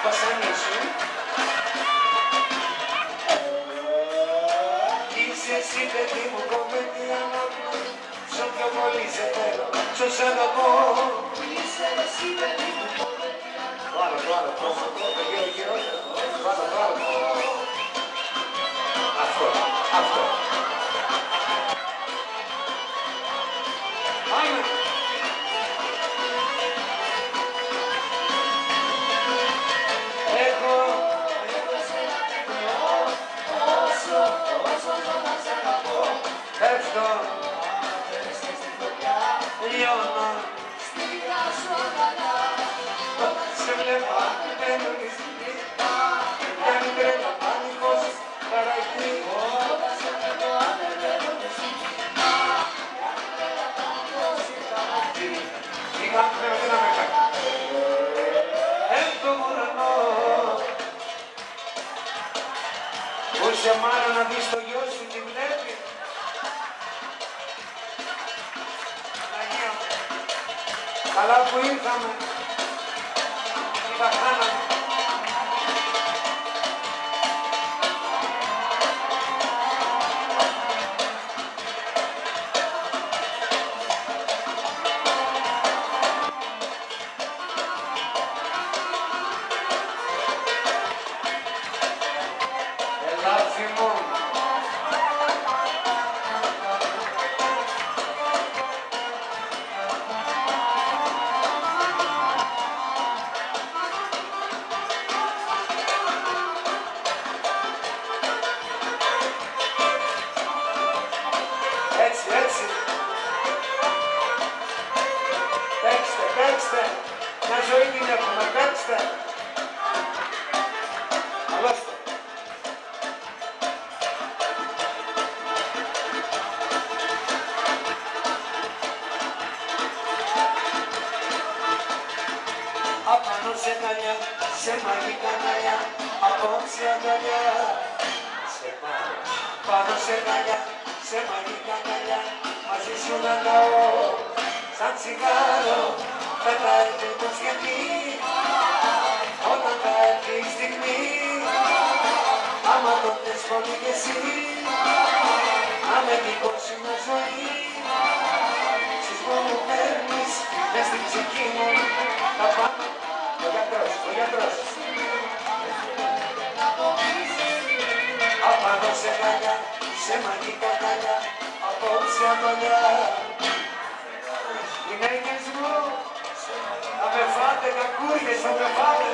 βασανίσου. Είσαι εσύ παιδί μου κομμέντια να πω, σ' όποιο πολύ σε θέλω, σ' αγαπώ. Είσαι εσύ παιδί μου κομμέντια να πω. Βάλω, γύρω, βάλω. Αυτό. Πάμε. Έχω όσο να σ' αγαπώ. Πέφτω, λιώνω, στήθα σου αγκαλιά. Σε βλέπω, μπαίνω τη στιγμή, δεν μου τρέχω πανικός, παραγγεί. Όταν σε βλέπω, ανεβαίνω τη στιγμή, Μπορούσε μάνα να δεις το γιο σου τι βλέπει. Παναγία μου, καλά που ήρθαμε, τι τα κάναμε. Έτσι. Παίξτε. Μια ζωή την έχουμε. Παίξτε. Αλώστε. Απάνω σε καλιά, σε μαγικά καλιά, απόψε αγκαλιά. Σε πάω. Πάνω σε καλιά, σε μαγικά καλιά, μαζί σου να καώ. Σαν τσιγάρο, πετάει το σκεφτεί, όταν θα έρθει η στιγμή. Άμα το θες πολύ κι εσύ, να με δικώσει μια ζωή. Σεις που μου παίρνεις, μες στην ψυχή μου, τα πάνω. Ο γιατρός. Απάνω σε καλιά, σε μαγικά καλιά, απόψε αγκαλιά. Γυναίκες μου, να με φάτε κακούργες, να με φάτε.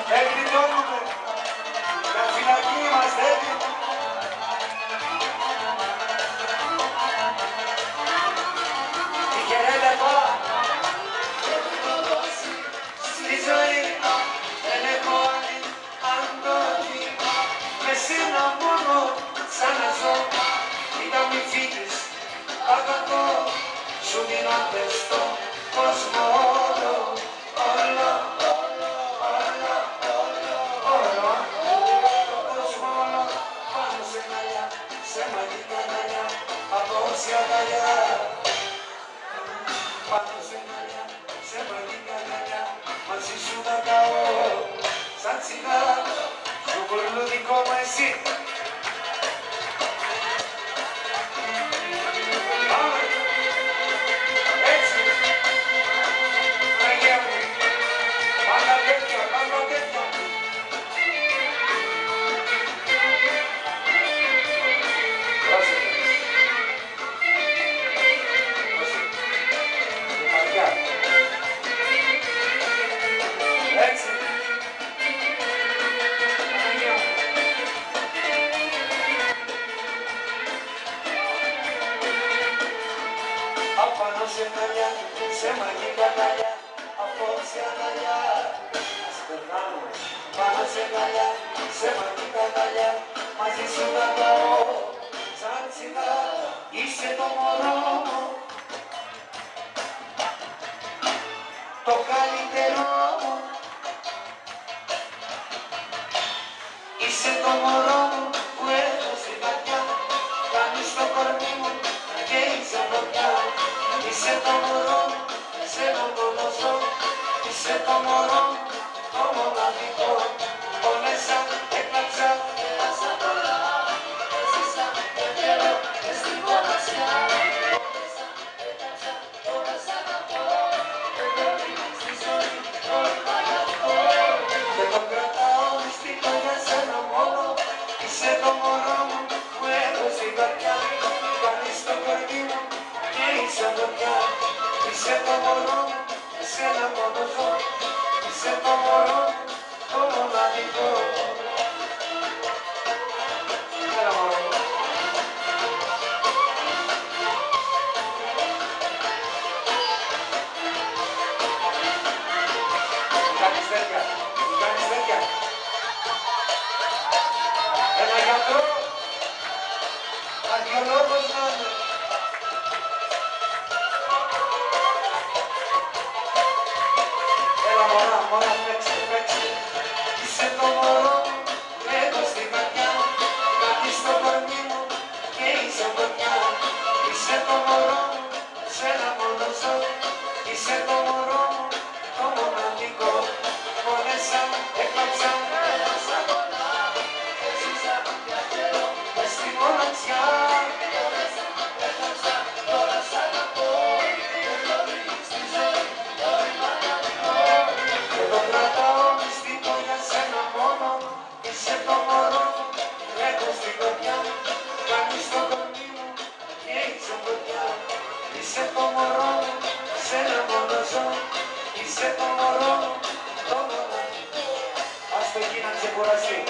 Δεν γλιτώνουμε, για φυλακή είμαστε έτοιμοι. Τυχερέ λεπτά, στη ζωή δεν έχω άλλη αντοχή. Με σένα μόνο σαν να ζω, κοίτα μη φύγεις, αγαπώ. Σου δίνω πες στον κόσμο όλο. Πάνω σε μαλλιά, σε μαγικά μαλλιά, απόψε αγκαλιά. Πάνω σε μαλλιά, σε μαγικά μαλλιά, μαζί σου θα καώ. Σαν τσιγάρο, σου κουρλουδικό μου εσύ. Απάνω σε μαλλιά, σε μαγικά μαλλιά, απόψε αγκαλιά. Ας περνάμε. Πάνω σε μαλλιά, σε μαγικά μαλλιά, μαζί σου θα πάω. Σαν τσιγάρο, είσαι το μωρό μου, το καλύτερό μου. Είσαι το μωρό μου που έχω στην καρδιά, κάνεις το κορμί μου να καίει σαν φωτιά. Είσαι το μωρό μου, εσένα το δώσω, είσαι το μωρό μου, το μοναδικό. Πόνεσα, έκλαψα, πέρασα πολλά, έζησα τον καιρό και στη μοναξιά. Πόνεσα, έκλαψα, τώρα σ' αγαπώ, δεν δίνεις στη ζωή, τώρα μ' αγαπώ. Και το κρατάω μυστικό για σένα μόνο, είσαι το μωρό μου που έχω στην καρδιά. Κάνεις το κορμί μου και είσαι φωτιά. Είσαι το μωρό μου, εσένα μόνο ζω. Είσαι το μωρό μου, το μοναδικό. Έλα μωρό μου. Μου κάνεις τέτοια, μου κάνεις τέτοια. Ένα γιατρό, καρδιολόγος να είναι. Έλα μωρά, μωρά, παίξε, παίξε. Είσαι το μωρό μου, έχω στην καρδιά. Κρατείς το κορμί μου και είσαι φωτιά. Είσαι το μωρό μου, σένα μόνο ζω. Είσαι το μωρό μου, το μοναδικό. Πόνεσα, έκλαψα, πέρασα πολλά, έζησα για καιρό μες στη μοναξιά. Πόνεσα, έκλαψα, τώρα σ' αγαπώ, δεν το δίνεις στη ζωή, τώρα μ' αγαπώ. Και το κρατάω μυστικό για σένα μόνο, είσαι το μωρό μου, έχω στην καρδιά. Κάνεις το κορμί μου και είσαι φωτιά. Είσαι το μωρό μου, σένα μόνο ζω. Είσαι το μωρό μου, το μοναδικό. Ας το εκεί να ξεκουραστεί.